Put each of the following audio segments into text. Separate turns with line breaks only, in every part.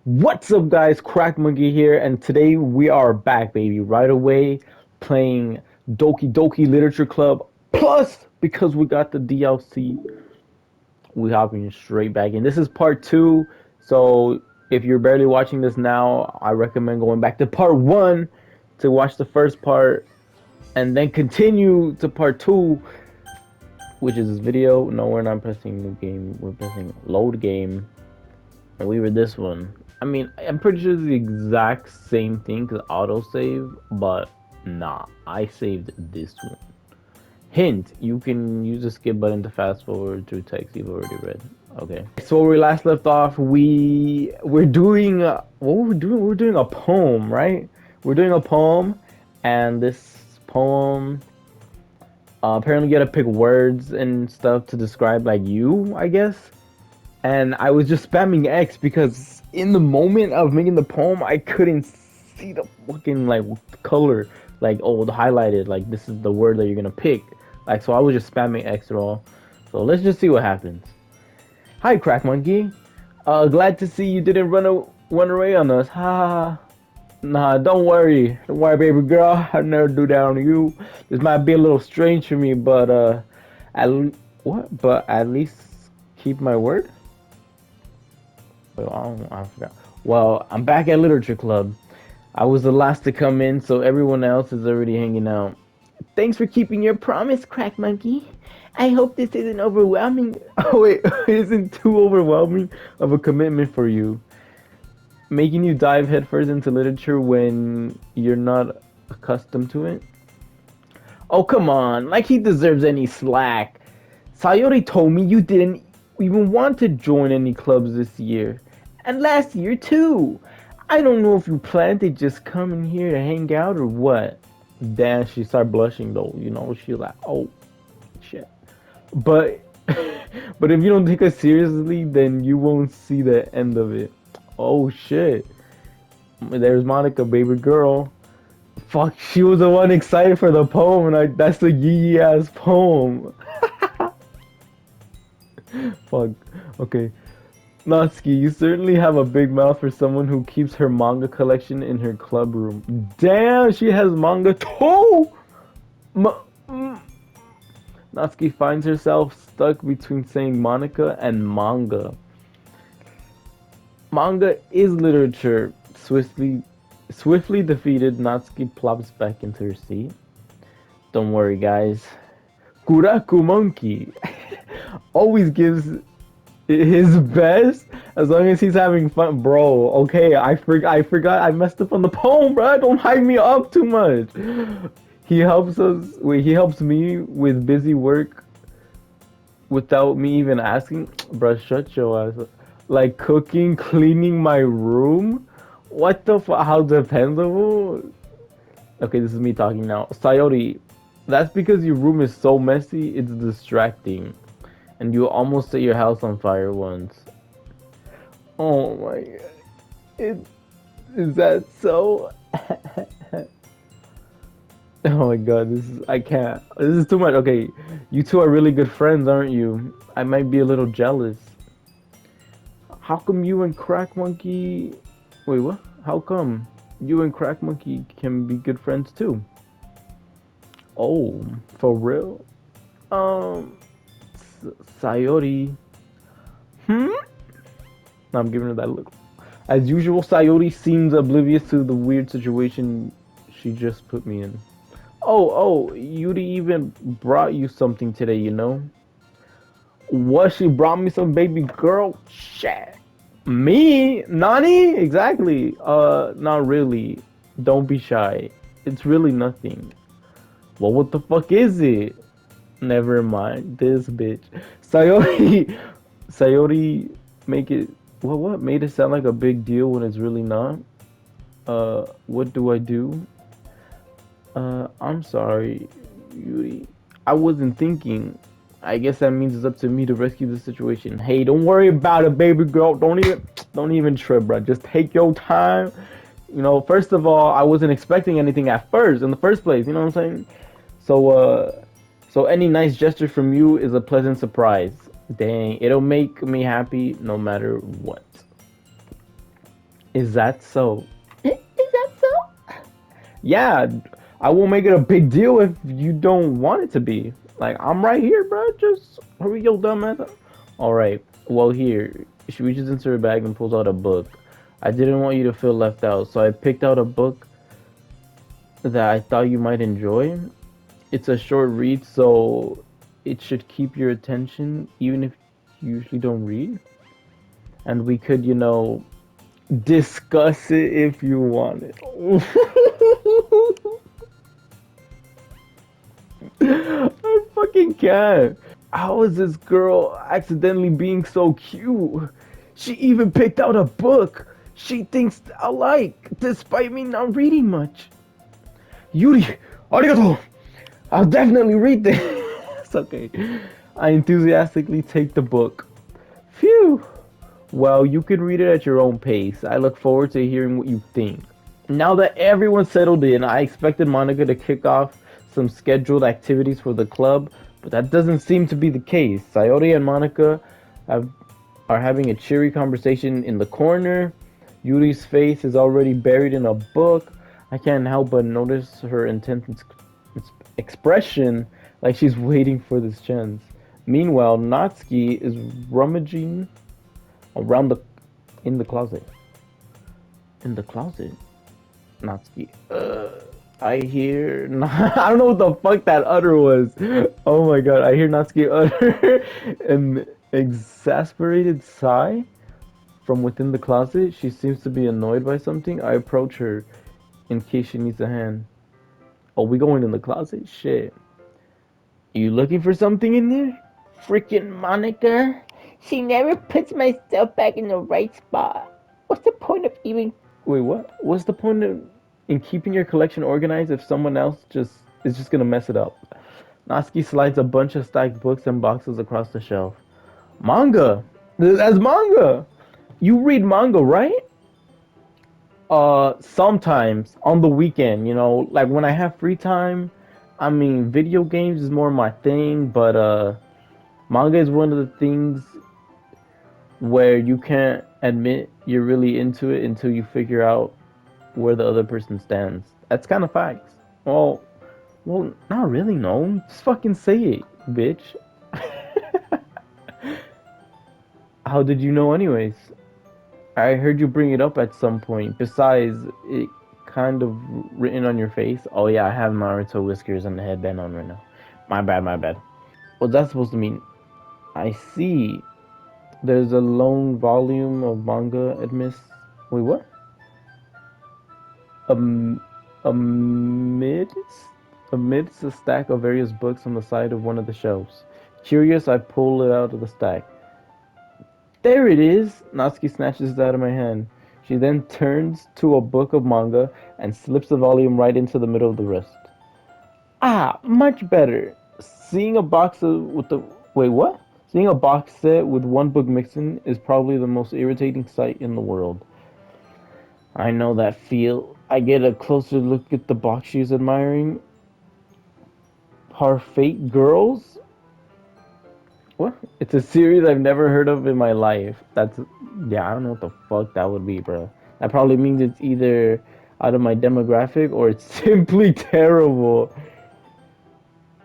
What's up, guys? Crack Monkey here, and today we are back, baby, right away playing Doki Literature Club. Plus, because we got the DLC, we hopping straight back in. This is part two, so if you're barely watching this now, I recommend going back to part one to watch the first part, and then continue to part two, which is this video. No, we're not pressing new game. We're pressing load game. And we were this one. I mean, I'm pretty sure it's the exact same thing because autosave, but nah, I saved this one. Hint, you can use the skip button to fast forward through text you've already read. Okay. So where we last left off, we're doing what were we doing? We're doing a poem, right? We're doing a poem, and this poem apparently you gotta pick words and stuff to describe like you, I guess. And I was just spamming X because in the moment of making the poem, I couldn't see the fucking like color, like the highlighted, like this is the word that you're gonna pick. Like so, I was just spamming X all. So let's just see what happens. Hi, Crack Monkey. Glad to see you didn't run away on us. Ha. Nah, don't worry. Don't worry, baby girl. I'll never do that on you. This might be a little strange for me, but at what? But at least keep my word. Well, I forgot. Well, I'm back at Literature Club. I was the last to come in, so everyone else is already hanging out. Thanks for keeping your promise, Crack Monkey. I hope this isn't overwhelming. Oh wait, it isn't too overwhelming of a commitment for you. Making you dive headfirst into literature when you're not accustomed to it. Oh come on, like he deserves any slack. Sayori told me you didn't even want to join any clubs this year. And last year too. I don't know if you plan to just come in here to hang out or what. Damn, she started blushing though, you know, she like, oh shit. But but if you don't take us seriously, then you won't see the end of it. Oh shit. There's Monica, baby girl. Fuck, she was the one excited for the poem, and that's the yee ass poem. Fuck. Okay. Natsuki, you certainly have a big mouth for someone who keeps her manga collection in her club room. Damn, she has manga too! Ma- mm. Natsuki finds herself stuck between saying Monica and manga. Manga is literature. Swiftly defeated, Natsuki plops back into her seat. Don't worry, guys. Kuraku Monkey always gives his best as long as he's having fun, bro. Okay, I forgot I messed up on the poem, bro. Don't hype me up too much. He helps us. Wait, he helps me with busy work without me even asking. Bro, shut your ass. Like cooking, cleaning my room. What the fuck? How dependable? Okay, this is me talking now. Sayori, that's because your room is so messy. It's distracting. And you almost set your house on fire once. Oh my god. Is that so? Oh my god, I can't. This is too much. Okay, you two are really good friends, aren't you? I might be a little jealous. How come you and Crack Monkey... Wait, what? How come you and Crack Monkey can be good friends too? Oh, for real? Um, Sayori. Hmm? I'm giving her that look. As usual, Sayori seems oblivious to the weird situation she just put me in. Oh, Yuri even brought you something today, you know? What, she brought me some baby girl? Shit. Me? Nani? Exactly. Not really. Don't be shy. It's really nothing. Well, what the fuck is it? Never mind. This bitch. Sayori. Sayori make it. What? Made it sound like a big deal when it's really not? What do I do? I'm sorry, Yuri. I wasn't thinking. I guess that means it's up to me to rescue the situation. Hey, don't worry about it, baby girl. Don't even trip, bro. Just take your time. You know, first of all, I wasn't expecting anything at first, in the first place. You know what I'm saying? So any nice gesture from you is a pleasant surprise. Dang, it'll make me happy no matter what. Is that so?
Is that so?
Yeah, I won't make it a big deal if you don't want it to be. Like, I'm right here, bro. Just hurry your dumb ass up. Alright, well, here. She reaches into her bag and pulls out a book. I didn't want you to feel left out, so I picked out a book that I thought you might enjoy. It's a short read, so it should keep your attention, even if you usually don't read. And we could, discuss it if you want it. I fucking can't. How is this girl accidentally being so cute? She even picked out a book she thinks I like, despite me not reading much. Yuri, arigato! I'll definitely read this. It's okay. I enthusiastically take the book. Phew. Well, you can read it at your own pace. I look forward to hearing what you think. Now that everyone's settled in, I expected Monica to kick off some scheduled activities for the club, but that doesn't seem to be the case. Sayori and Monica have, are having a cheery conversation in the corner. Yuri's face is already buried in a book. I can't help but notice her intense expression, like she's waiting for this chance. Meanwhile, Natsuki is rummaging around the in the closet. In the closet, Natsuki. I hear. I don't know what the fuck that utter was. Oh my god! I hear Natsuki utter an exasperated sigh from within the closet. She seems to be annoyed by something. I approach her in case she needs a hand. Oh, we going in the closet? Shit. You looking for something in there?
Freaking Monica. She never puts my stuff back in the right spot. What's the point of even.
Wait, what? What's the point of in keeping your collection organized if someone else just gonna mess it up? Natsuki slides a bunch of stacked books and boxes across the shelf. Manga. That's manga. You read manga, right? Sometimes on the weekend, like when I have free time. I mean, video games is more my thing, but manga is one of the things where you can't admit you're really into it until you figure out where the other person stands. That's kind of facts. Well, not really. No, just fucking say it, bitch. How did you know, anyways? I heard you bring it up at some point. Besides, it kind of written on your face. Oh yeah, I have Naruto whiskers and the headband on right now. My bad, my bad. What's that supposed to mean? I see. There's a lone volume of manga amidst. Wait, what? Um, amidst amidst a stack of various books on the side of one of the shelves. Curious, I pull it out of the stack. There it is! Natsuki snatches it out of my hand. She then turns to a book of manga and slips the volume right into the middle of the wrist. Ah, much better. Seeing a box of, with the wait, what? Seeing a box set with one book missing is probably the most irritating sight in the world. I know that feel. I get a closer look at the box she's admiring. Parfait Girls? What? It's a series I've never heard of in my life. Yeah, I don't know what the fuck that would be, bro. That probably means it's either out of my demographic or it's simply terrible.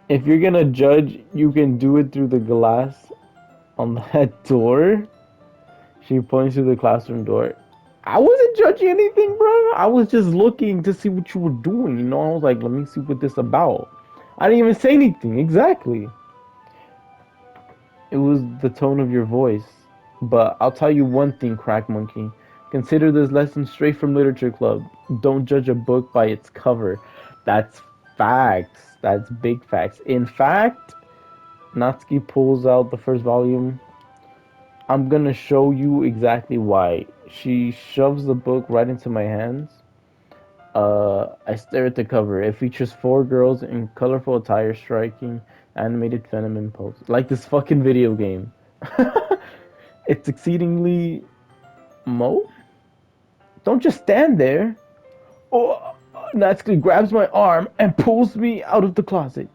If you're gonna judge, you can do it through the glass on that door. She points to the classroom door. I wasn't judging anything, bro. I was just looking to see what you were doing. I was like, let me see what this about. I didn't even say anything. Exactly. It was the tone of your voice. But I'll tell you one thing, Crack Monkey. Consider this lesson straight from Literature Club. Don't judge a book by its cover. That's facts. That's big facts. In fact, Natsuki pulls out the first volume. I'm gonna show you exactly why. She shoves the book right into my hands. I stare at the cover. It features four girls in colorful attire striking animated feminine poses. Like this fucking video game. It's exceedingly. Mo? Don't just stand there. Oh, Natsuki grabs my arm and pulls me out of the closet.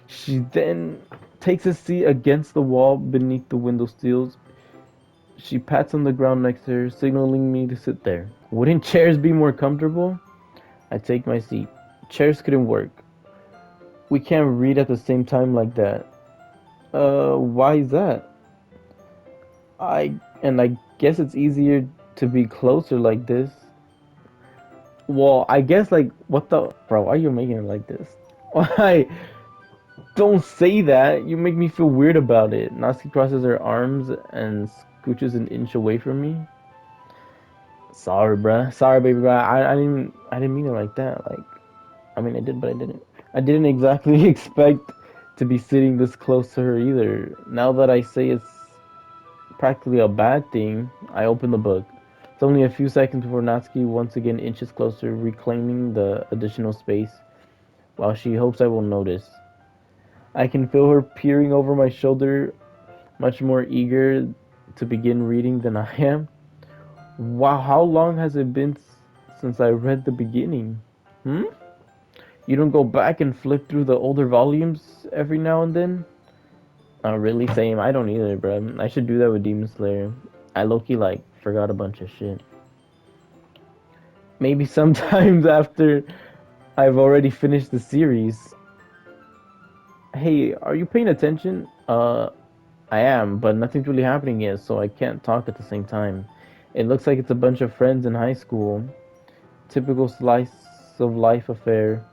She then takes a seat against the wall beneath the window sills. She pats on the ground next to her, signaling me to sit there. Wouldn't chairs be more comfortable? I take my seat. Chairs couldn't work. We can't read at the same time like that. Why is that? I guess it's easier to be closer like this. Well, I guess like what the bro, why are you making it like this? Why? Don't say that. You make me feel weird about it. Natsuki crosses her arms and scooches an inch away from me. Sorry, bruh. Sorry, baby, bruh. I didn't mean it like that. Like, I mean, I did, but I didn't. I didn't exactly expect to be sitting this close to her either. Now that I say it's practically a bad thing, I open the book. It's only a few seconds before Natsuki once again inches closer, reclaiming the additional space, while she hopes I will notice. I can feel her peering over my shoulder, much more eager to begin reading than I am. Wow, how long has it been since I read the beginning? Hmm? You don't go back and flip through the older volumes every now and then? Really? Same. I don't either, bro. I should do that with Demon Slayer. I low-key, like, forgot a bunch of shit. Maybe sometimes after I've already finished the series. Hey, are you paying attention? I am, but nothing's really happening yet, so I can't talk at the same time. It looks like it's a bunch of friends in high school. Typical slice of life affair.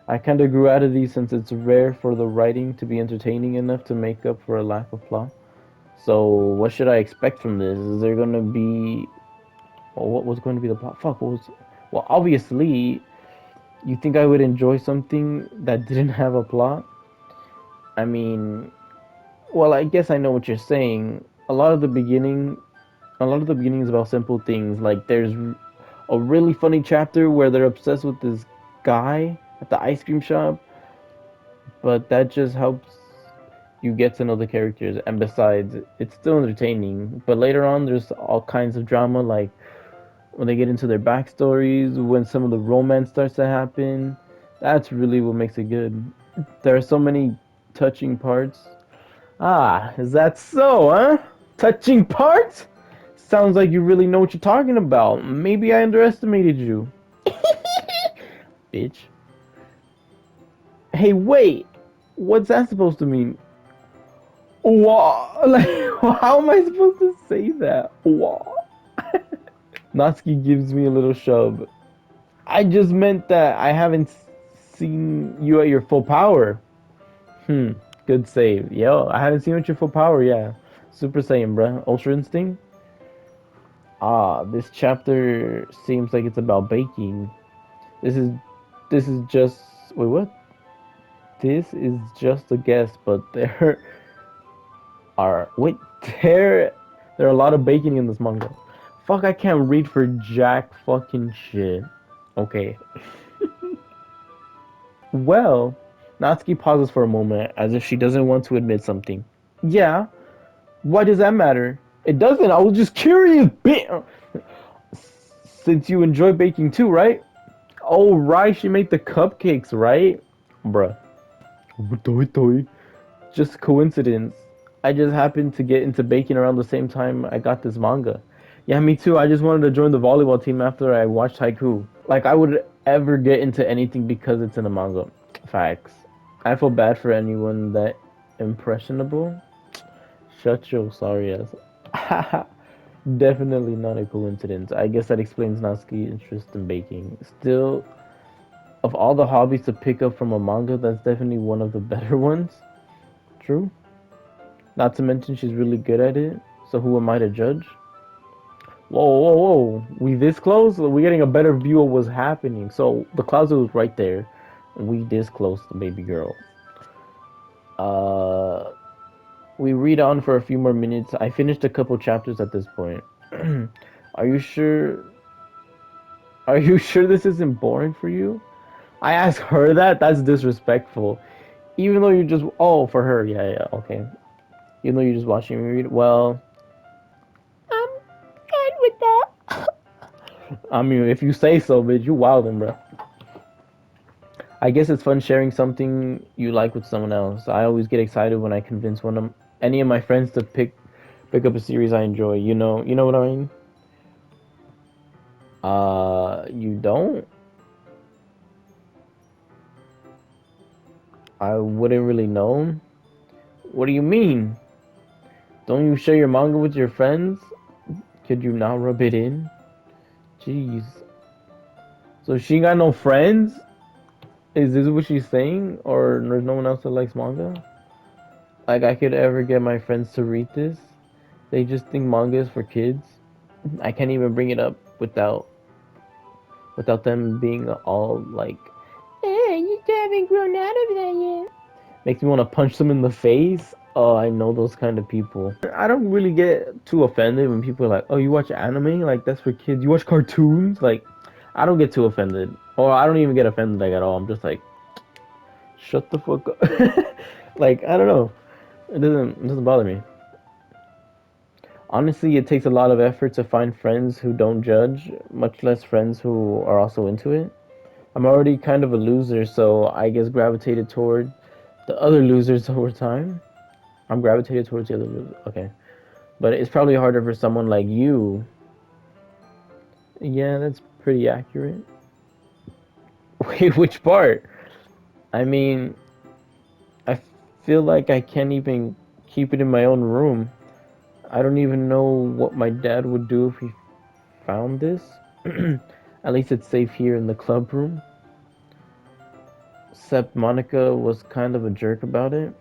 I kinda grew out of these since it's rare for the writing to be entertaining enough to make up for a lack of plot. So, what should I expect from this? Is there gonna be. Well, what was going to be the plot? Fuck, what was. Well, obviously, you think I would enjoy something that didn't have a plot? I mean, well, I guess I know what you're saying. A lot of the beginning is about simple things. Like there's a really funny chapter where they're obsessed with this guy at the ice cream shop, but that just helps you get to know the characters. And besides, it's still entertaining. But later on, there's all kinds of drama, like when they get into their backstories, when some of the romance starts to happen. That's really what makes it good. There are so many touching parts. Ah, is that so, huh? Touching parts? Sounds like you really know what you're talking about. Maybe I underestimated you. Bitch. Hey, wait. What's that supposed to mean? What? Like, how am I supposed to say that? What? Natsuki gives me a little shove. I just meant that I haven't seen you at your full power. Hmm. Good save. Yo, I haven't seen you at your full power, yeah. Super Saiyan, bruh. Ultra Instinct? Ah, this chapter seems like it's about baking. This is this is just wait what? This is just a guess, but there are wait there there are a lot of baking in this manga. Fuck, I can't read for jack fucking shit. Okay. Well, Natsuki pauses for a moment as if she doesn't want to admit something. Yeah, why does that matter? It doesn't. I was just curious. Since you enjoy baking too, right? Oh, right. She made the cupcakes, right? Bruh. Toi toi. Just coincidence. I just happened to get into baking around the same time I got this manga. Yeah, me too. I just wanted to join the volleyball team after I watched Haiku. Like, I would ever get into anything because it's in a manga. Facts. I feel bad for anyone that impressionable. Shut your sorry ass. Definitely not a coincidence. I guess that explains Natsuki's interest in baking. Still, of all the hobbies to pick up from a manga, that's definitely one of the better ones. True. Not to mention she's really good at it. So who am I to judge? Whoa, whoa, whoa. We this close? We're getting a better view of what's happening. So the closet was right there. We this close to baby girl. Uh we read on for a few more minutes. I finished a couple chapters at this point. Are you sure are you sure this isn't boring for you? I asked her that? That's disrespectful. Even though you're just oh for her, yeah, yeah, okay. Even though you're just watching me read, well,
I'm good with that.
I mean, if you say so, bitch, you wildin', bro. I guess it's fun sharing something you like with someone else. I always get excited when I convince any of my friends to Pick up a series I enjoy. You know what I mean? You don't? I wouldn't really know. What do you mean? Don't you share your manga with your friends? Could you not rub it in? Jeez. So she got no friends? Is this what she's saying? Or there's no one else that likes manga? Like I could ever get my friends to read this? They just think manga is for kids. I can't even bring it up without them being all like,
You still haven't grown out of that yet.
makes me want to punch them in the face. Oh, I know those kind of people. I don't really get too offended when people are like, "Oh, you watch anime? Like that's for kids. You watch cartoons?" Like, I don't get too offended, or I don't even get offended like at all. I'm just like, shut the fuck up. Like I don't know. It doesn't bother me. Honestly, it takes a lot of effort to find friends who don't judge, much less friends who are also into it. I'm already kind of a loser, so I guess gravitated toward the other losers over time. I'm gravitated towards the other losers. Okay. But it's probably harder for someone like you. Yeah, that's pretty accurate. Wait, which part? I mean, I feel like I can't even keep it in my own room. I don't even know what my dad would do if he found this. At least it's safe here in the club room. Except Monica was kind of a jerk about it.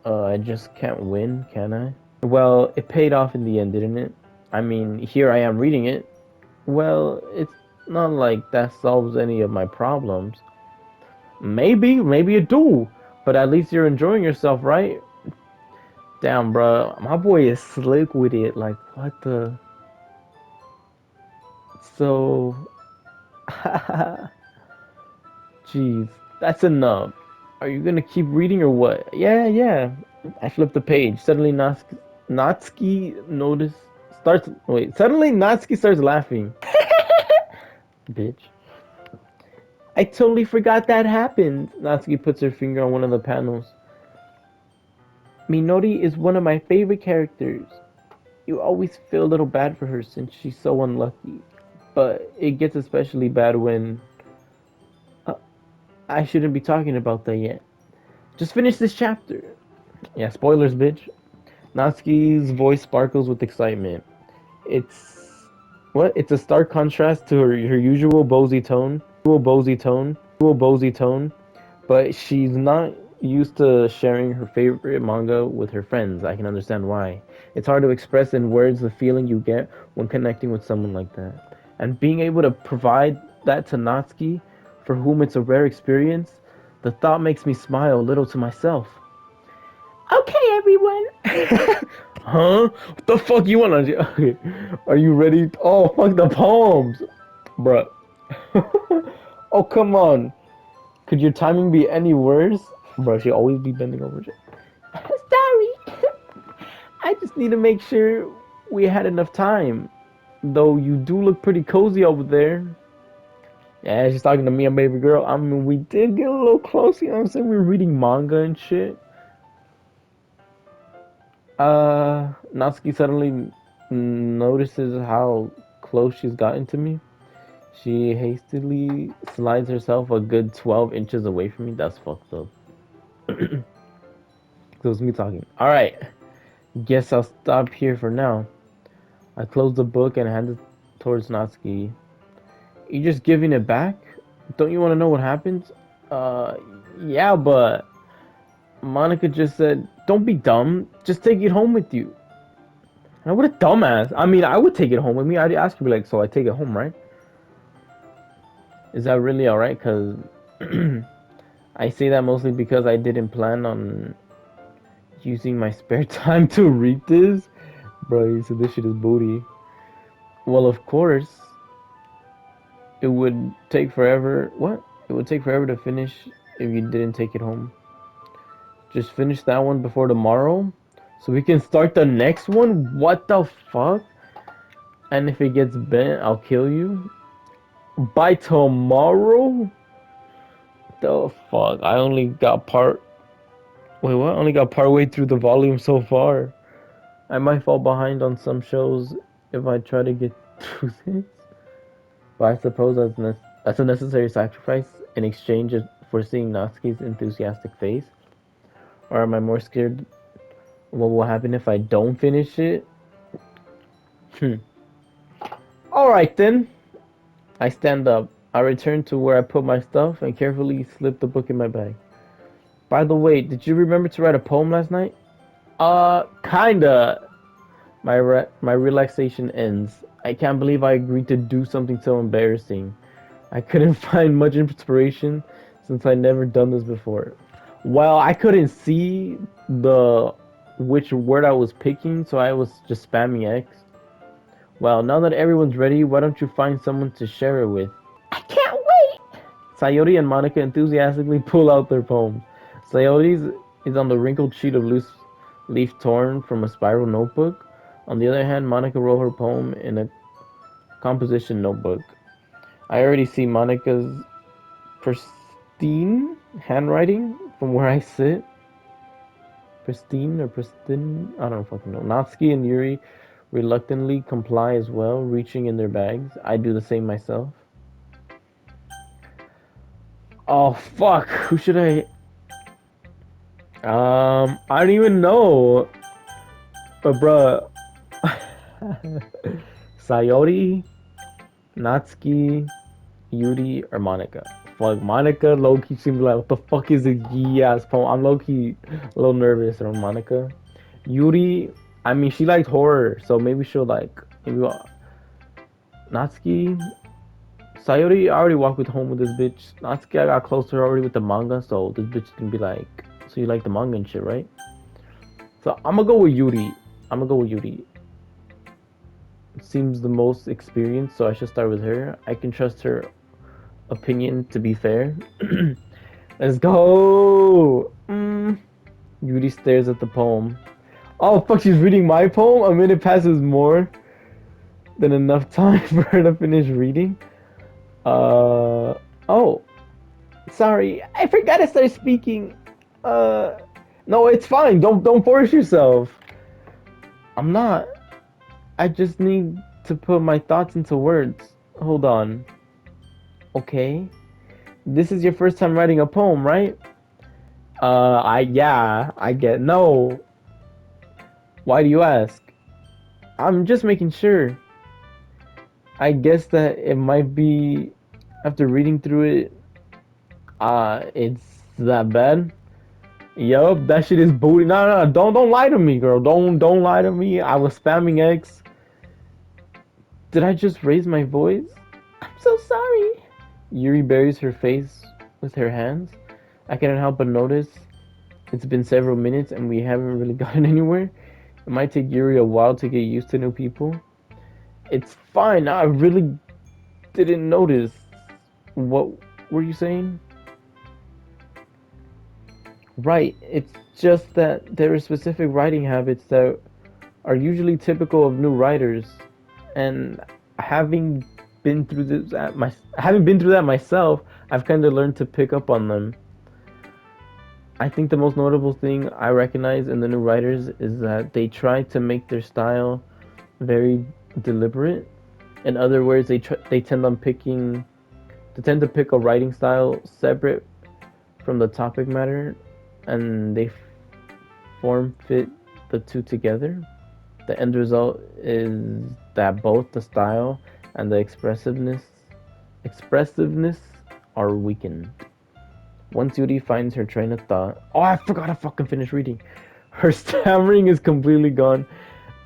I just can't win, can I? Well, it paid off in the end, didn't it? I mean, here I am reading it. Well, it's not like that solves any of my problems. Maybe it do, but at least you're enjoying yourself, right? Damn, bro, my boy is slick with it. Like, what the? So, jeez, that's enough. Are you gonna keep reading or what? Yeah, yeah. I flipped the page. Suddenly, Natsuki notice starts. Wait, suddenly Natsuki starts laughing. Bitch. I totally forgot that happened. Natsuki puts her finger on one of the panels. Minori is one of my favorite characters. You always feel a little bad for her since she's so unlucky. But it gets especially bad when uh, I shouldn't be talking about that yet. Just finish this chapter. Yeah, spoilers, bitch. Natsuki's voice sparkles with excitement. It's what? It's a stark contrast to her usual Bosey tone, but she's not used to sharing her favorite manga with her friends. I can understand why. It's hard to express in words the feeling you get when connecting with someone like that. And being able to provide that to Natsuki, for whom it's a rare experience, the thought makes me smile a little to myself.
Okay, everyone.
Huh? What the fuck you wanna do? Okay. Are you ready? Oh, fuck the palms! Bruh. Oh, come on. Could your timing be any worse? Bro, she always be bending over.
Sorry.
I just need to make sure we had enough time. Though you do look pretty cozy over there. Yeah, she's talking to me, a baby girl. I mean, we did get a little close, you know what I'm saying? We were reading manga and shit. Natsuki suddenly notices how close she's gotten to me. She hastily slides herself a good 12 inches away from me. That's fucked up. So it's me talking. Alright, guess I'll stop here for now. I close the book and hand it towards Natsuki. You just giving it back? Don't you want to know what happens? Uh, yeah, but Monica just said, don't be dumb. Just take it home with you. And what a dumbass. I mean, I would take it home with me. I'd ask her, like, so I take it home, right? Is that really alright? Because I say that mostly because I didn't plan on using my spare time to read this. Bro, you said this shit is booty. Well, of course, it would take forever. What? It would take forever to finish if you didn't take it home. Just finish that one before tomorrow so we can start the next one? What the fuck? And if it gets bent, I'll kill you? By tomorrow? The fuck? I only got part. Wait, what? I only got part way through the volume so far. I might fall behind on some shows if I try to get through this, but I suppose that's a necessary sacrifice in exchange for seeing Natsuki's enthusiastic face. Or am I more scared what will happen if I don't finish it? Hmm. Alright then. I stand up. I return to where I put my stuff and carefully slip the book in my bag. By the way, did you remember to write a poem last night? Kinda. My relaxation ends. I can't believe I agreed to do something so embarrassing. I couldn't find much inspiration since I'd never done this before. Well, I couldn't see the which word I was picking, so I was just spamming X. Well, now that everyone's ready, why don't you find someone to share it with?
I can't wait.
Sayori and Monica enthusiastically pull out their poems. Sayori's is on the wrinkled sheet of loose leaf torn from a spiral notebook. On the other hand, Monica wrote her poem in a composition notebook. I already see Monica's pristine handwriting from where I sit. Pristine or pristine? I don't fucking know. Natsuki and Yuri reluctantly comply as well, reaching in their bags. I do the same myself. Oh fuck! Who should I? I don't even know. But bruh, Sayori, Natsuki, Yuri, or Monica. Fuck, Monica low-key seems like, what the fuck is a gee ass poem? I'm low-key a little nervous around Monica. Yuri, I mean, she liked horror, so maybe she'll like, maybe Natsuki, Sayori, I already walked with home with this bitch. Natsuki, I got closer already with the manga, so this bitch can be like, so you like the manga and shit, right? So I'm gonna go with Yuri. I'm gonna go with Yuri. Seems the most experienced, so I should start with her. I can trust her opinion to be fair. Let's go! Yuri stares at the poem. Oh fuck, she's reading my poem? A minute passes more than enough time for her to finish reading. Oh, sorry, I forgot to start speaking. Uh, no, it's fine. Don't force yourself. I'm not. I just need to put my thoughts into words. Hold on. Okay. This is your first time writing a poem, right? Yeah, I get. No. Why do you ask? I'm just making sure. I guess that it might be, after reading through it, it's that bad. Yup, that shit is booty. No, don't lie to me, girl. Don't lie to me. I was spamming X. Did I just raise my voice?
I'm so sorry.
Yuri buries her face with her hands. I cannot help but notice it's been several minutes and we haven't really gotten anywhere. It might take Yuri a while to get used to new people. It's fine. I really didn't notice. What were you saying? Right. It's just that there are specific writing habits that are usually typical of new writers, and having been through this at my having been through that myself, I've kind of learned to pick up on them. I think the most notable thing I recognize in the new writers is that they try to make their style very deliberate. In other words, they tend to pick a writing style separate from the topic matter, and they form fit the two together. The end result is that both the style and the expressiveness are weakened. Once Yuri finds her train of thought, oh, I forgot to fucking finish reading. Her stammering is completely gone,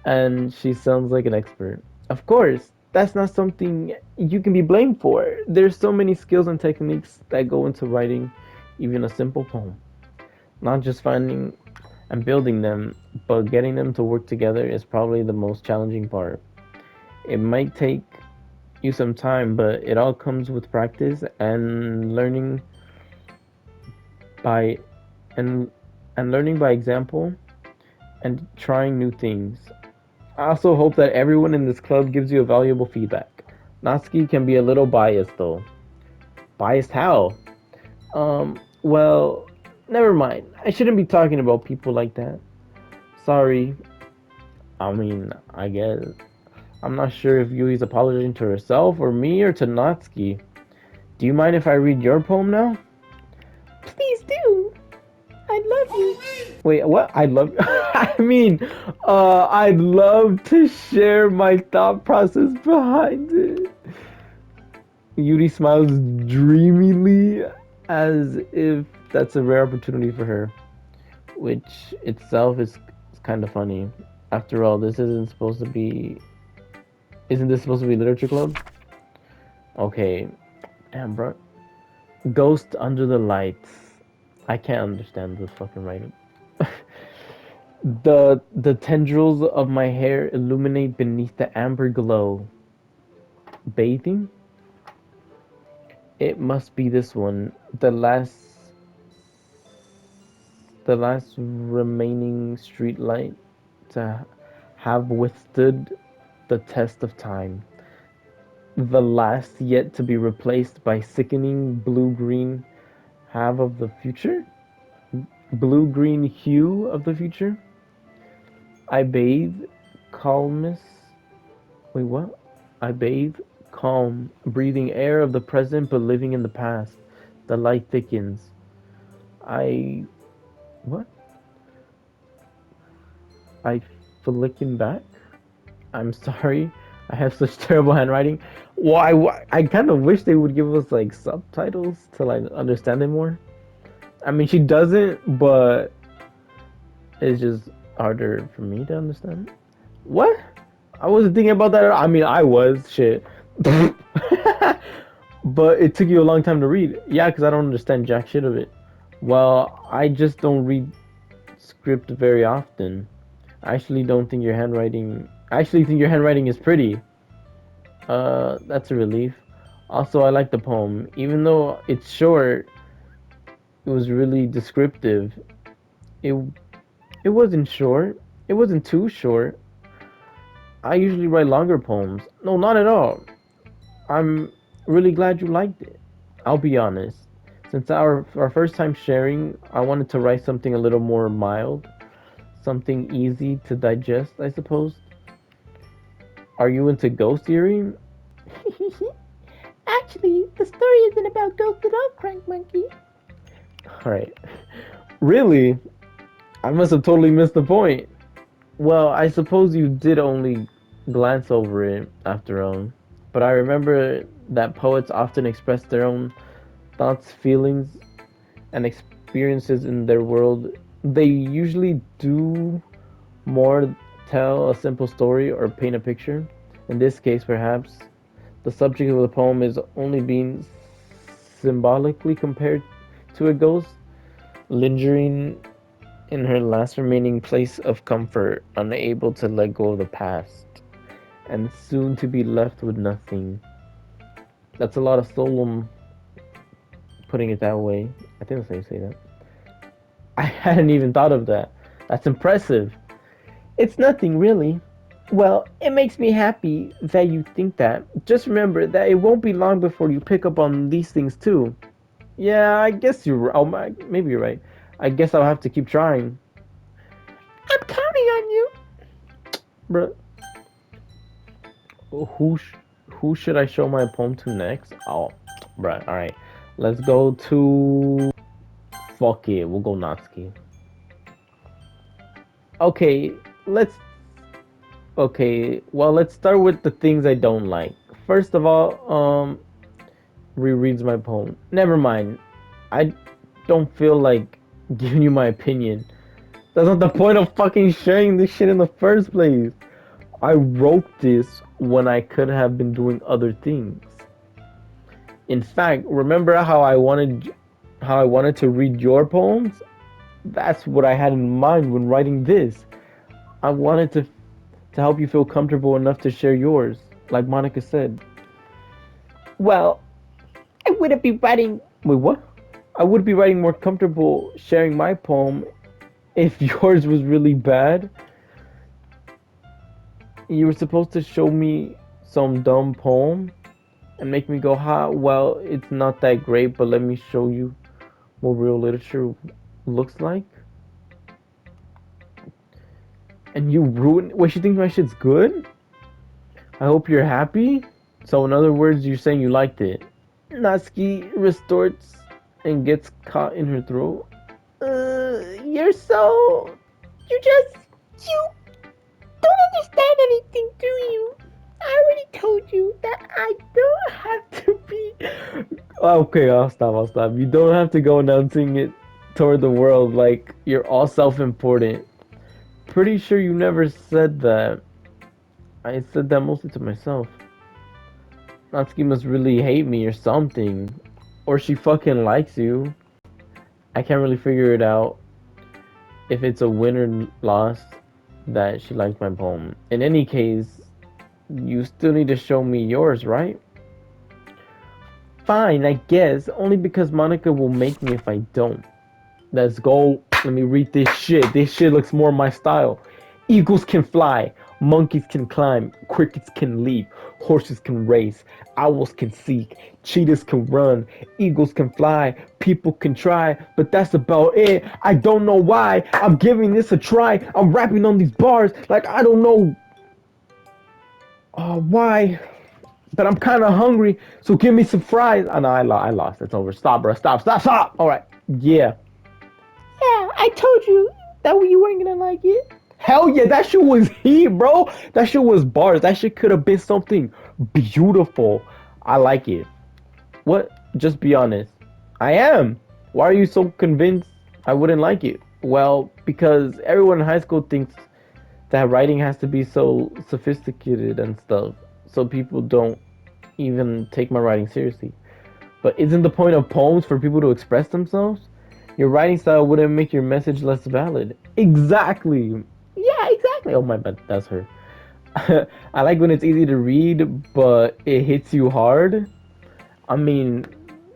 and she sounds like an expert. Of course, that's not something you can be blamed for. There's so many skills and techniques that go into writing even a simple poem. Not just finding and building them, but getting them to work together is probably the most challenging part. It might take you some time, but it all comes with practice and by and learning by example and trying new things. I also hope that everyone in this club gives you a valuable feedback. Natsuki can be a little biased though. Biased how? Well, never mind. I shouldn't be talking about people like that. Sorry. I mean, I guess. I'm not sure if Yui's apologizing to herself or me or to Natsuki. Do you mind if I read your poem now?
Please do. I love you.
Wait, what? I love. I mean, I'd love to share my thought process behind it. Yuri smiles dreamily as if that's a rare opportunity for her, which itself is kind of funny. After all, this isn't supposed to be. Isn't this supposed to be literature club? Okay, damn, bro. Ghost under the lights. I can't understand this fucking writing. The tendrils of my hair illuminate beneath the amber glow. Bathing? It must be this one. The last remaining street light to have withstood the test of time. The last yet to be replaced by sickening blue-green have of the future? Blue-green hue of the future? I bathe, calmness. Wait, what? I bathe, calm, breathing air of the present but living in the past. The light thickens. I. What? I flicking back? I'm sorry. I have such terrible handwriting. I kind of wish they would give us like subtitles to like understand it more. I mean, she doesn't, but it's just harder for me to understand. What? I wasn't thinking about that. I mean, I was shit, but it took you a long time to read. Yeah, because I don't understand jack shit of it. Well, I just don't read script very often. I actually don't think your handwriting. I actually think your handwriting is pretty. That's a relief. Also, I like the poem, even though it's short. It was really descriptive. It it wasn't short. It wasn't too short. I usually write longer poems. No, not at all. I'm really glad you liked it. I'll be honest. Since our first time sharing, I wanted to write something a little more mild, something easy to digest, I suppose. Are you into ghost theory?
Actually, the story isn't about ghosts at all, Crank Monkey.
All right. Really? I must have totally missed the point. Well, I suppose you did only glance over it after all. But I remember that poets often express their own thoughts, feelings, and experiences in their world. They usually do more tell a simple story or paint a picture. In this case, perhaps, the subject of the poem is only being symbolically compared to a ghost, lingering in her last remaining place of comfort, unable to let go of the past, and soon to be left with nothing. That's a lot of solemn putting it that way. I think that's how you say that. I hadn't even thought of that. That's impressive.
It's nothing, really. Well, it makes me happy that you think that. Just remember that it won't be long before you pick up on these things too.
Yeah, I guess you're. Oh, maybe you're right. I guess I'll have to keep trying.
I'm counting on you.
Bruh, who sh- who should I show my poem to next? Oh, bruh. All right, let's go to. Fuck it, we'll go Natsuki. Okay, let's. Okay, well, let's start with the things I don't like. First of all, rereads my poem. Never mind. I don't feel like giving you my opinion. That's not the point of fucking sharing this shit in the first place. I wrote this when I could have been doing other things. In fact, remember how I wanted to read your poems? That's what I had in mind when writing this. I wanted to help you feel comfortable enough to share yours, like Monica said.
Well, I wouldn't be writing.
Wait, what? I would be writing more comfortable sharing my poem if yours was really bad. You were supposed to show me some dumb poem and make me go, ha, well, it's not that great, but let me show you what real literature looks like. And you ruined. Wait, she thinks my shit's good? I hope you're happy? So, in other words, you're saying you liked it. Natsuki retorts and gets caught in her throat. You're so. You just. You don't understand anything, do you? I already told you that I don't have to be. Okay, I'll stop. I'll stop. You don't have to go announcing it toward the world like you're all self important. Pretty sure you never said that. I said that mostly to myself. Natsuki must really hate me or something. Or she fucking likes you. I can't really figure it out if it's a win or loss that she likes my poem. In any case, you still need to show me yours, right? Fine, I guess. Only because Monica will make me if I don't. Let's go. Let me read this shit. This shit looks more my style. Eagles can fly. Monkeys can climb. Crickets can leap. Horses can race. Owls can seek. Cheetahs can run. Eagles can fly. People can try. But that's about it. I don't know why. I'm giving this a try. I'm rapping on these bars like I don't know why. But I'm kind of hungry. So give me some fries. Oh, no, I lost. It's over. Stop, bro. Stop, stop, stop. All right. Yeah. Yeah, I told you that you weren't gonna like it. Hell yeah, that shit was heat, bro. That shit was bars. That shit could have been something beautiful. I like it. What? Just be honest. I am. Why are you so convinced I wouldn't like it? Well, because everyone in high school thinks that writing has to be so sophisticated and stuff. So people don't even take my writing seriously. But isn't the point of poems for people to express themselves? Your writing style wouldn't make your message less valid. Exactly. Yeah, exactly. Oh my bad, that's her. I like when it's easy to read, but it hits you hard. I mean,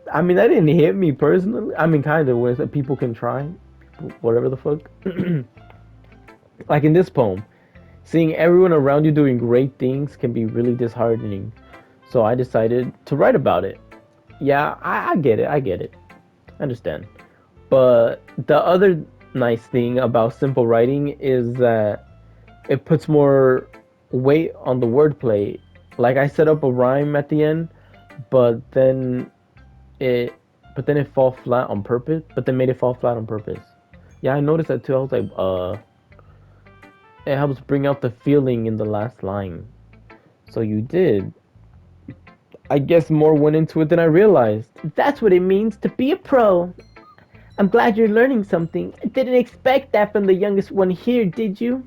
that didn't hit me personally. I mean, kind of. Where people can try, whatever the fuck. Like in this poem, seeing everyone around you doing great things can be really disheartening. So I decided to write about it. Yeah, I get it. I get it. I understand. But the other nice thing about simple writing is that it puts more weight on the wordplay. Like I set up a rhyme at the end, but then it it fall flat on purpose. But then made it fall flat on purpose. Yeah, I noticed that too. I was like, it helps bring out the feeling in the last line. So you did. I guess more went into it than I realized. That's what it means to be a pro. I'm glad you're learning something. I didn't expect that from the youngest one here, did you?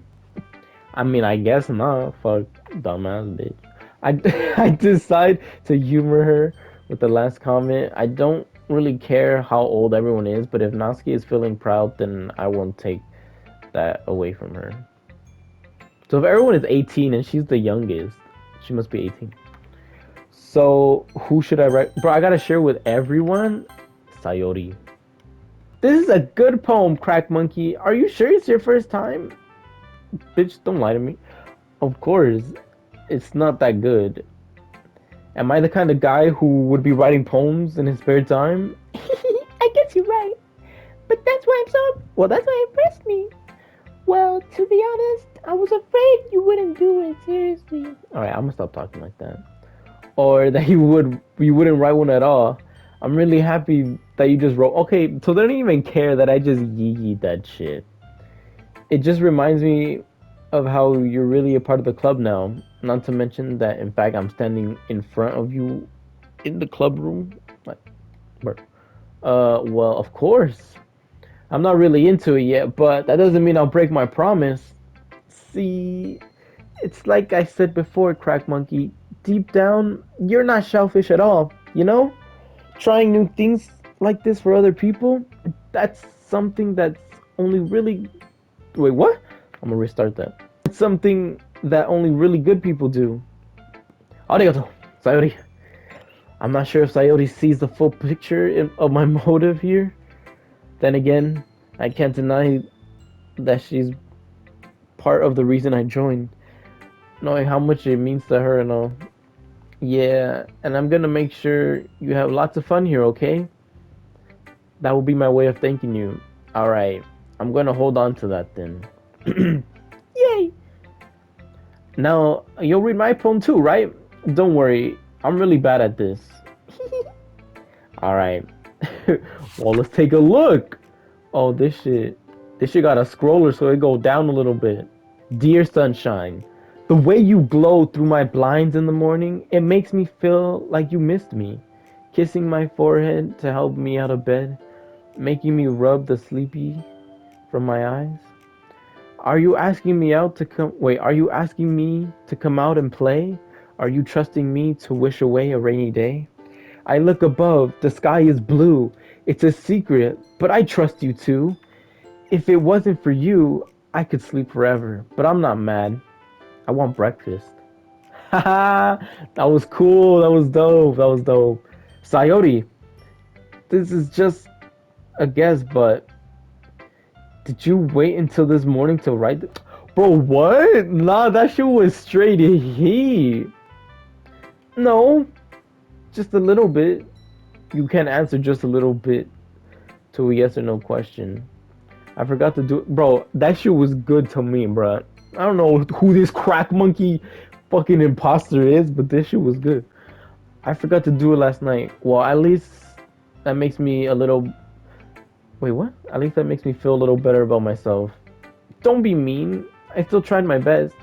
I mean, I guess not. Fuck, dumbass bitch. I decide to humor her with the last comment. I don't really care how old everyone is, but if Natsuki is feeling proud, then I won't take that away from her. So if everyone is 18 and she's the youngest, she must be 18. So who should I write? Bro, I gotta share with everyone. Sayori. This is a good poem, Crack Monkey. Are you sure it's your first time? Bitch, don't lie to me. Of course, it's not that good. Am I the kind of guy who would be writing poems in his spare time? I guess you're right. But that's why I'm so. Well, that's why it impressed me. Well, to be honest, I was afraid you wouldn't do it seriously. Alright, I'm gonna stop talking like that. Or that you wouldn't write one at all. I'm really happy that you just wrote. Okay, so they don't even care that I just yee that shit. It just reminds me of how you're really a part of the club now. Not to mention that, in fact, I'm standing in front of you in the club room. Like, where? Well, of course. I'm not really into it yet, but that doesn't mean I'll break my promise. See, it's like I said before, Crack Monkey. Deep down, you're not selfish at all, you know? Trying new things like this for other people, that's something that's only really. Wait, what? I'm gonna restart that. It's something that only really good people do. Arigato, Sayori. I'm not sure if Sayori sees the full picture of my motive here. Then again, I can't deny that she's part of the reason I joined, knowing how much it means to her and all. Yeah, and I'm gonna make sure you have lots of fun here, okay? That will be my way of thanking you. Alright, I'm gonna hold on to that then. Yay! Now, you'll read my poem too, right? Don't worry, I'm really bad at this. Alright. Well, let's take a look. Oh, this shit got a scroller so it go down a little bit. Dear sunshine, the way you glow through my blinds in the morning, it makes me feel like you missed me. Kissing my forehead to help me out of bed, making me rub the sleepy from my eyes. Are you asking me out to come? Wait, are you asking me to come out and play? Are you trusting me to wish away a rainy day? I look above, the sky is blue. It's a secret, but I trust you too. If it wasn't for you, I could sleep forever. But I'm not mad. I want breakfast. Haha, that was cool. That was dope. That was dope. Sayori, this is just a guess, but did you wait until this morning to write it? Bro, what? Nah, that shit was straight heat. No, just a little bit. You can't answer just a little bit to a yes or no question. I forgot to do it. Bro, that shit was good to me, bro. I don't know who this crack monkey fucking imposter is, but this shit was good. I forgot to do it last night. Well, at least that makes me a little. Wait, what? At least that makes me feel a little better about myself. Don't be mean. I still tried my best.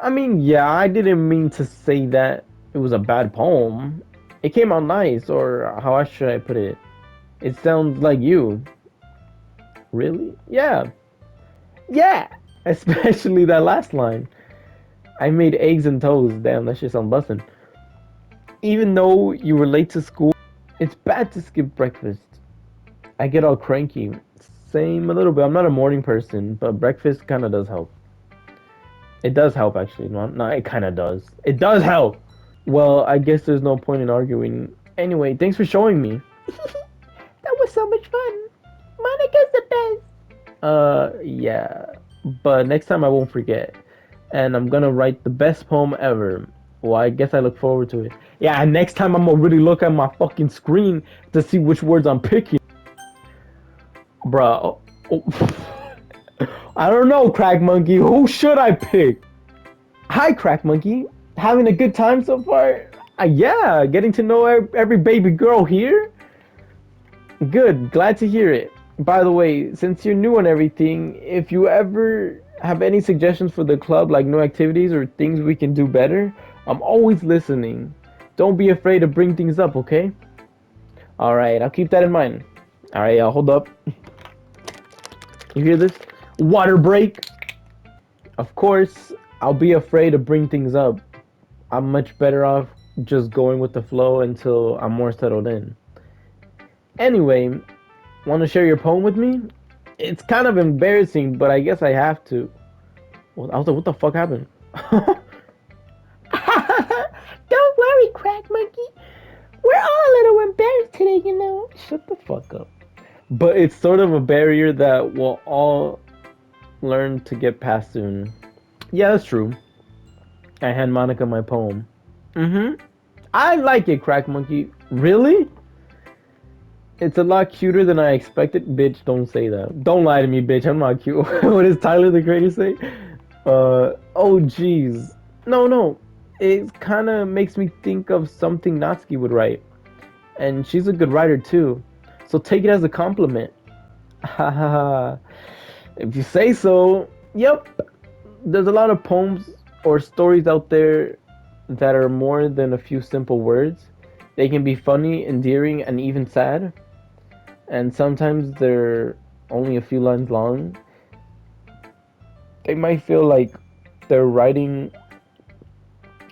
I mean, yeah, I didn't mean to say that it was a bad poem. It came out nice, or how should I put it? It sounds like you. Really? Yeah. Yeah! Especially that last line. I made eggs and toast. Damn, that shit sound bussin'. Even though you were late to school, it's bad to skip breakfast. I get all cranky. Same a little bit. I'm not a morning person, but breakfast kind of does help. It does help, actually. No, it kind of does. It does help! Well, I guess there's no point in arguing. Anyway, thanks for showing me.
That was so much fun. Monica's the best.
Yeah. But next time I won't forget. And I'm gonna write the best poem ever. Well, I guess I look forward to it. Yeah, and next time I'm gonna really look at my fucking screen to see which words I'm picking. Bruh. I don't know, Crack Monkey. Who should I pick? Hi, Crack Monkey. Having a good time so far? Yeah, getting to know every baby girl here. Good, glad to hear it. By the way, since you're new and everything, if you ever have any suggestions for the club, like new activities or things we can do better, I'm always listening. Don't be afraid to bring things up, okay? Alright, I'll keep that in mind. Alright, hold up. You hear this? Water break! Of course, I'll be afraid to bring things up. I'm much better off just going with the flow until I'm more settled in. Anyway, want to share your poem with me? It's kind of embarrassing, but I guess I have to. Well, I was like, what the fuck happened?
Don't worry, Crack Monkey. We're all a little embarrassed today, you know.
Shut the fuck up. But it's sort of a barrier that we'll all learn to get past soon. Yeah, that's true. I hand Monica my poem. I like it, Crack Monkey. Really? It's a lot cuter than I expected. Bitch, don't say that. Don't lie to me, bitch. I'm not cute. What does Tyler the Creator say? Oh, jeez. No. It kind of makes me think of something Natsuki would write. And she's a good writer, too. So take it as a compliment. Haha. If you say so. Yep. There's a lot of poems or stories out there that are more than a few simple words. They can be funny, endearing, and even sad. And sometimes they're only a few lines long. They might feel like they're writing,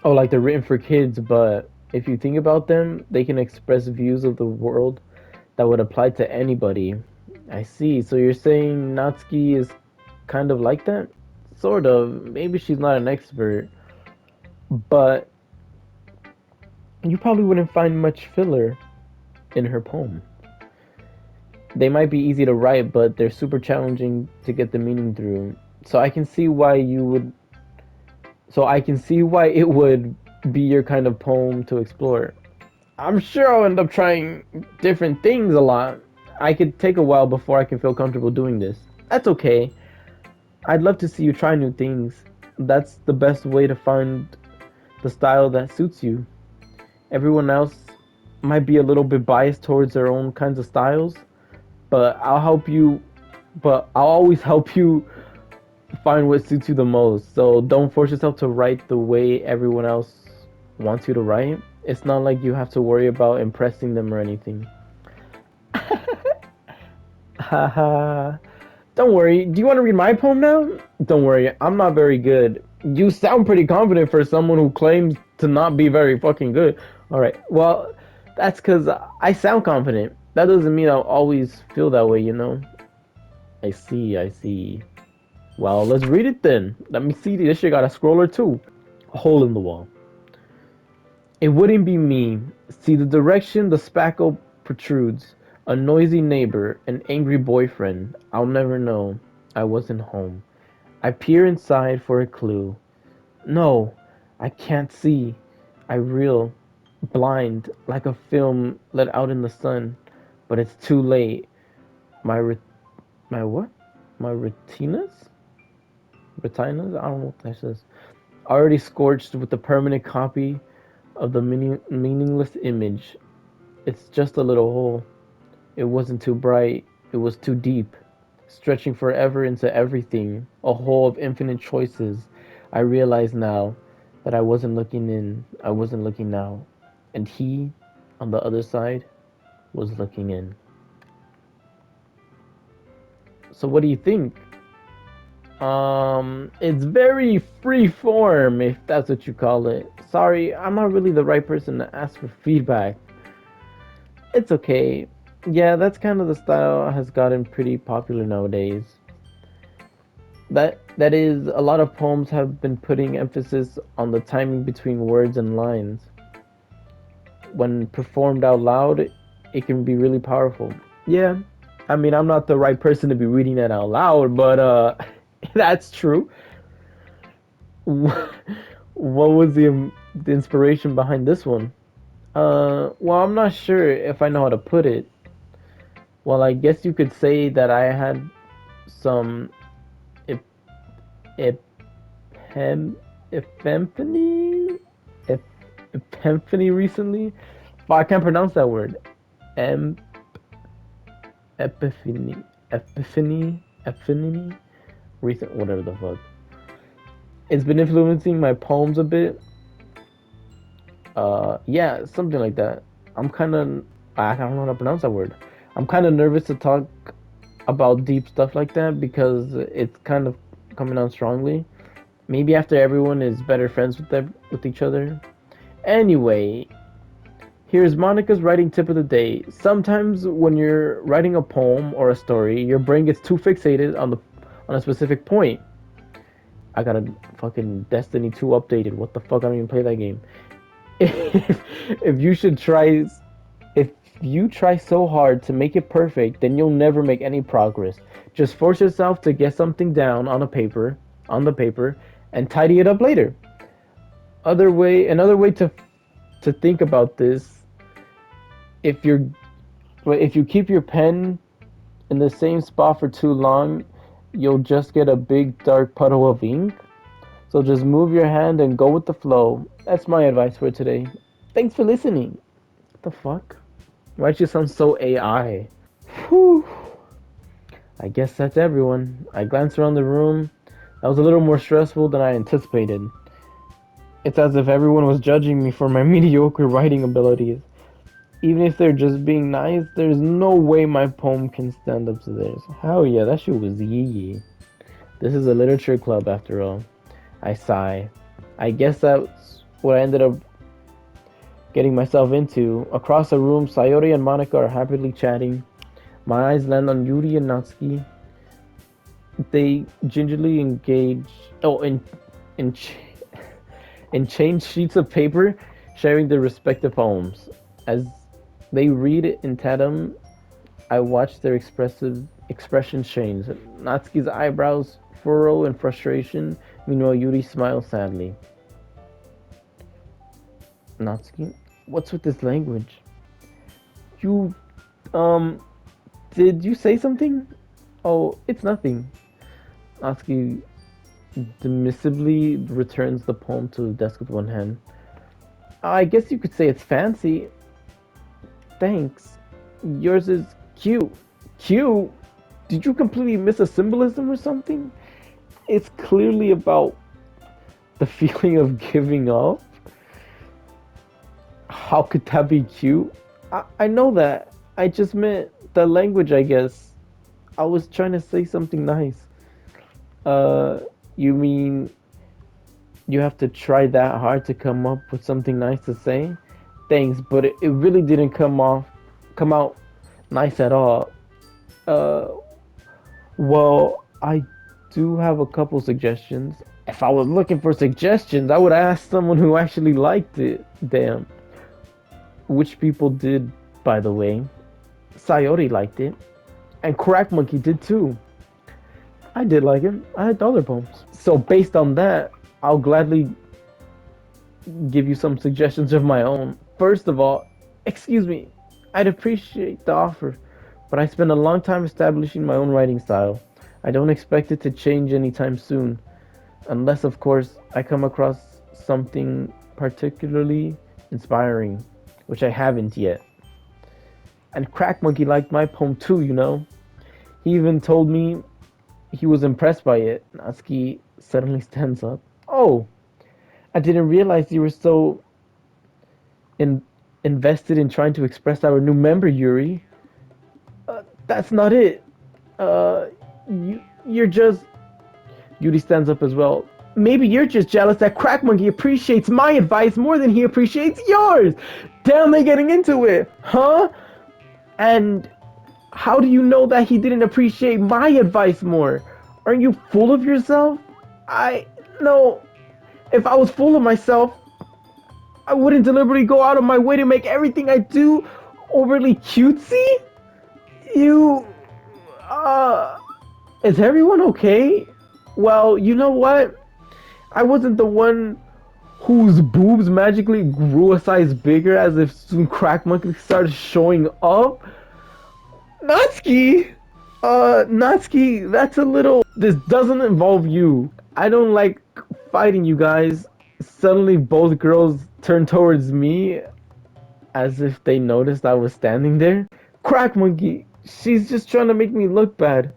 oh, like they're written for kids, but if you think about them, they can express views of the world that would apply to anybody. I see. So you're saying Natsuki is kind of like that? Sort of. Maybe she's not an expert, but you probably wouldn't find much filler in her poem. They might be easy to write, but they're super challenging to get the meaning through. So I can see why you would. So I can see why it would be your kind of poem to explore. I'm sure I'll end up trying different things a lot. I could take a while before I can feel comfortable doing this. That's okay. I'd love to see you try new things.
That's the best way to find the style that suits you. Everyone else might be a little bit biased towards their own kinds of styles, but I'll always help you find what suits you the most. So don't force yourself to write the way everyone else wants you to write. It's not like you have to worry about impressing them or anything. Haha. Don't worry. Do you want to read my poem now? Don't worry. I'm not very good. You sound pretty confident for someone who claims to not be very fucking good. All right. Well, that's because I sound confident. That doesn't mean I'll always feel that way, you know? I see. I see. Well, let's read it then. Let me see. This shit got a scroller too. A hole in the wall. It wouldn't be me. See the direction the spackle protrudes. A noisy neighbor, an angry boyfriend. I'll never know. I wasn't home. I peer inside for a clue. No, I can't see. I reel, blind, like a film let out in the sun. But it's too late. My my what? My retinas? Retinas? I don't know what that says. Already scorched with the permanent copy of the meaningless image. It's just a little hole. It wasn't too bright. It was too deep, stretching forever into everything, a hole of infinite choices. I realize now that I wasn't looking in, I wasn't looking now. And he, on the other side, was looking in. So what do you think? It's very free form, if that's what you call it. Sorry, I'm not really the right person to ask for feedback. It's okay. Yeah, that's kind of the style has gotten pretty popular nowadays. That is, a lot of poems have been putting emphasis on the timing between words and lines. When performed out loud, it can be really powerful. Yeah, I mean, I'm not the right person to be reading that out loud, but that's true. What was the inspiration behind this one? Well, I'm not sure if I know how to put it. Well, I guess you could say that I had some ep- epem- epiphany, ep- epiphany recently. But I can't pronounce that word. Em- epiphany, epiphany, recent, whatever the fuck. It's been influencing my poems a bit. Yeah, something like that. I'm kind of, I don't know how to pronounce that word. I'm kind of nervous to talk about deep stuff like that because it's kind of coming on strongly. Maybe after everyone is better friends with each other. Anyway, here's Monica's writing tip of the day. Sometimes when you're writing a poem or a story, your brain gets too fixated on a specific point. I got a fucking Destiny 2 updated. What the fuck? I don't even play that game. if you should try if you try so hard to make it perfect, then you'll never make any progress. Just force yourself to get something down on the paper, and tidy it up later. Another way to think about this, if you're if you keep your pen in the same spot for too long, you'll just get a big dark puddle of ink. So just move your hand and go with the flow. That's my advice for today. Thanks for listening. What the fuck? Why'd you sound so AI? Whew. I guess that's everyone. I glanced around the room. That was a little more stressful than I anticipated. It's as if everyone was judging me for my mediocre writing abilities. Even if they're just being nice, there's no way my poem can stand up to theirs. Hell yeah, that shit was yee yee. This is a literature club after all. I sigh. I guess that's what I ended up getting myself into. Across the room, Sayori and Monica are happily chatting. My eyes land on Yuri and Natsuki. They gingerly engage. Oh, in, in change sheets of paper, sharing their respective poems. As they read in tandem, I watch their expressive expressions change. Natsuki's eyebrows furrow in frustration. Meanwhile, Yuri smiles sadly. Natsuki, what's with this language? You, um, did you say something? Oh, it's nothing. Natsuki dismissively returns the poem to the desk with one hand. I guess you could say it's fancy. Thanks. Yours is cute. Cute? Did you completely miss a symbolism or something? It's clearly about the feeling of giving up. How could that be cute? I know that. I just meant the language, I guess. I was trying to say something nice. Uh, you mean you have to try that hard to come up with something nice to say? Thanks, but it really didn't come out nice at all. Uh, well, I do have a couple suggestions. If I was looking for suggestions, I would ask someone who actually liked it. Damn. Which people did, by the way. Sayori liked it. And Crack Monkey did too. I did like it. I had dollar poems. So based on that, I'll gladly give you some suggestions of my own. First of all, excuse me, I'd appreciate the offer, but I spent a long time establishing my own writing style. I don't expect it to change anytime soon, unless, of course, I come across something particularly inspiring, which I haven't yet. And Crack Monkey liked my poem too, you know. He even told me he was impressed by it. Natsuki suddenly stands up. Oh, I didn't realize you were so in, invested in trying to express our new member, Yuri. That's not it. Uh, you're just. Yuri stands up as well. Maybe you're just jealous that Crack Monkey appreciates my advice more than he appreciates yours. Damn, they getting into it, huh? And how do you know that he didn't appreciate my advice more? Aren't you full of yourself? I no. If I was full of myself, I wouldn't deliberately go out of my way to make everything I do overly cutesy. You, uh, is everyone okay? Well, you know what? I wasn't the one whose boobs magically grew a size bigger as if soon Crack Monkey started showing up. Natsuki! Natsuki, that's a little. This doesn't involve you. I don't like fighting you guys. Suddenly, both girls turned towards me as if they noticed I was standing there. Crack Monkey, she's just trying to make me look bad.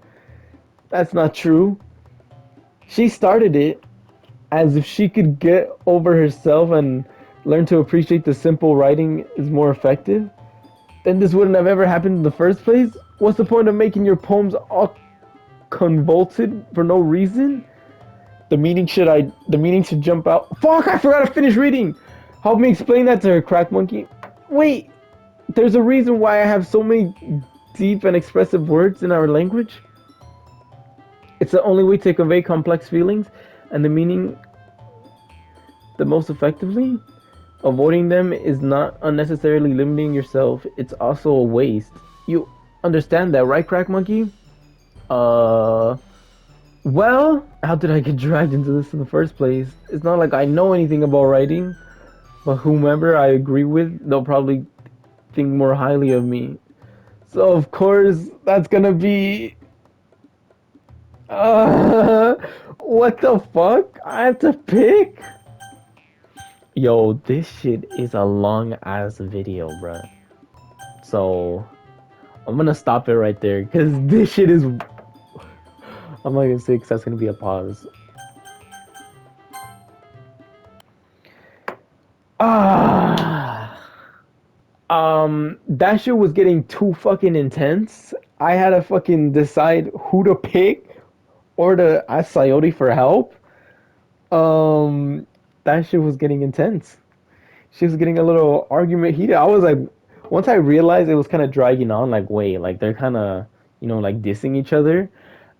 That's not true. She started it as if she could get over herself and learn to appreciate the simple writing is more effective. Then this wouldn't have ever happened in the first place. What's the point of making your poems all convoluted for no reason? The meaning should jump out. Fuck, I forgot to finish reading. Help me explain that to her, Crack Monkey. Wait, there's a reason why I have so many deep and expressive words in our language. It's the only way to convey complex feelings and the meaning the most effectively. Avoiding them is not unnecessarily limiting yourself, it's also a waste. You understand that, right, Crack Monkey? Uh. Well, how did I get dragged into this in the first place? It's not like I know anything about writing, but whomever I agree with, they'll probably think more highly of me. So, of course, that's gonna be. Uh, what the fuck? I have to pick? Yo, this shit is a long ass video, bruh. So, I'm gonna stop it right there, because this shit is. I'm not gonna say because that's gonna be a pause. Ah. That shit was getting too fucking intense. I had to fucking decide who to pick or to ask Sayori for help. Um, that shit was getting intense. She was getting a little argument heated. I was like, once I realized it was kind of dragging on, like, wait, like they're kind of, like dissing each other.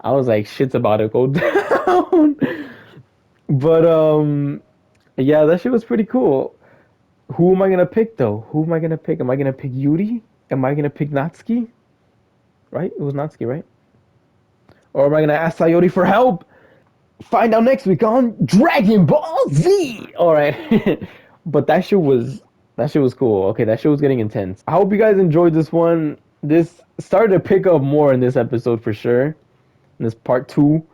I was like, shit's about to go down. But yeah, that shit was pretty cool. Who am I gonna pick though? Who am I gonna pick? Am I gonna pick Yuri? Am I gonna pick Natsuki? Right? It was Natsuki, right? Or am I gonna ask Sayori for help? Find out next week on Dragon Ball Z. All right, but that shit was cool. Okay, that shit was getting intense. I hope you guys enjoyed this one. This started to pick up more in this episode for sure. In this part two,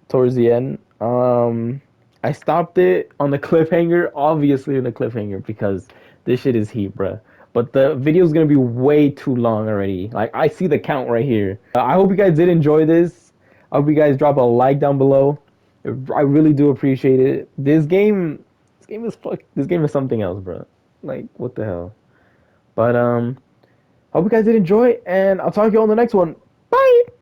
towards the end. Um, I stopped it on the cliffhanger, obviously on the cliffhanger because this shit is heat, bruh. But the video is gonna be way too long already. Like I see the count right here. I hope you guys did enjoy this. I hope you guys drop a like down below. I really do appreciate it. This game is something else, bro. Like what the hell? But hope you guys did enjoy, and I'll talk to you on the next one. Bye.